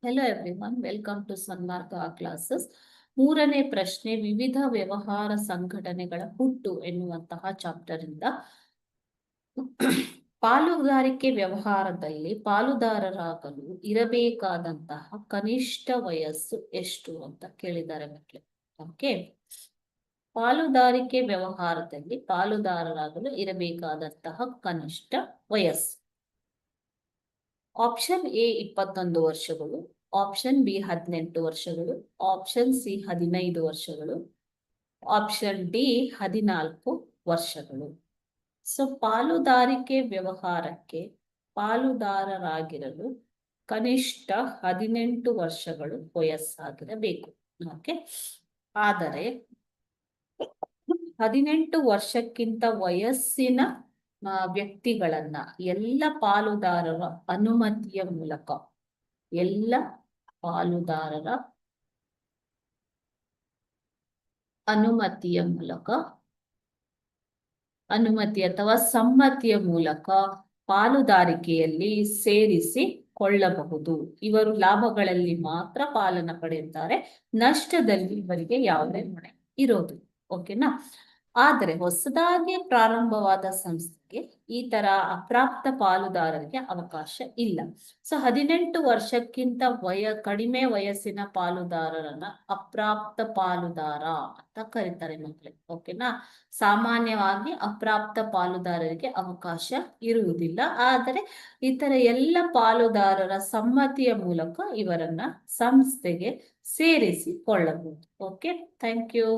Hello everyone, welcome to Sanmarga classes. ಮೂರನೇ ಪ್ರಶ್ನೆ, ವಿವಿಧ ವ್ಯವಹಾರ ಸಂಘಟನೆಗಳ ಹುಟ್ಟು ಎನ್ನುವಂತಹ ಚಾಪ್ಟರ್ ಇಂದ ಪಾಲುದಾರಿಕೆ ವ್ಯವಹಾರದಲ್ಲಿ ಪಾಲುದಾರರಾಗಲು ಇರಬೇಕಾದಂತಹ ಕನಿಷ್ಠ ವಯಸ್ಸು ಎಷ್ಟು ಅಂತ ಕೇಳಿದ್ದಾರೆ ಮಕ್ಕಳು. ಓಕೆ, ಪಾಲುದಾರಿಕೆ ವ್ಯವಹಾರದಲ್ಲಿ ಪಾಲುದಾರರಾಗಲು ಇರಬೇಕಾದಂತಹ ಕನಿಷ್ಠ ವಯಸ್ಸು. ಆಪ್ಷನ್ ಎ 21 ವರ್ಷಗಳು, ಆಪ್ಷನ್ ಬಿ 18 ವರ್ಷಗಳು, ಆಪ್ಷನ್ ಸಿ 15 ವರ್ಷಗಳು, ಆಪ್ಷನ್ ಡಿ 14 ವರ್ಷಗಳು. ಸೊ ಪಾಲುದಾರಿಕೆ ವ್ಯವಹಾರಕ್ಕೆ ಪಾಲುದಾರರಾಗಿರಲು ಕನಿಷ್ಠ 18 ವರ್ಷಗಳು ವಯಸ್ಸಾಗಿರಬೇಕು. ಓಕೆ, ಆದರೆ 18 ವರ್ಷಕ್ಕಿಂತ ವಯಸ್ಸಿನ ವ್ಯಕ್ತಿಗಳನ್ನ ಎಲ್ಲ ಪಾಲುದಾರರ ಅನುಮತಿಯ ಮೂಲಕ ಅನುಮತಿ ಅಥವಾ ಸಮ್ಮತಿಯ ಮೂಲಕ ಪಾಲುದಾರಿಕೆಯಲ್ಲಿ ಸೇರಿಸಿಕೊಳ್ಳಬಹುದು. ಇವರು ಲಾಭಗಳಲ್ಲಿ ಮಾತ್ರ ಪಾಲನ ಪಡೆಯುತ್ತಾರೆ, ನಷ್ಟದಲ್ಲಿ ಇವರಿಗೆ ಯಾವುದೇ ಹೊಣೆ ಇರೋದು. ಓಕೆನಾ? ಆದರೆ ಹೊಸದಾಗಿ ಪ್ರಾರಂಭವಾದ ಸಂಸ್ಥೆಗೆ ಈ ತರ ಅಪ್ರಾಪ್ತ ಪಾಲುದಾರರಿಗೆ ಅವಕಾಶ ಇಲ್ಲ. ಸೊ 18 ವರ್ಷಕ್ಕಿಂತ ಕಡಿಮೆ ವಯಸ್ಸಿನ ಪಾಲುದಾರರನ್ನ ಅಪ್ರಾಪ್ತ ಪಾಲುದಾರ ಅಂತ ಕರೀತಾರೆ ಮಕ್ಕಳೇ. ಓಕೆನಾ? ಸಾಮಾನ್ಯವಾಗಿ ಅಪ್ರಾಪ್ತ ಪಾಲುದಾರರಿಗೆ ಅವಕಾಶ ಇರುವುದಿಲ್ಲ, ಆದರೆ ಇತರ ಎಲ್ಲ ಪಾಲುದಾರರ ಸಮ್ಮತಿಯ ಮೂಲಕ ಇವರನ್ನ ಸಂಸ್ಥೆಗೆ ಸೇರಿಸಿಕೊಳ್ಳಬಹುದು. Okay, thank you.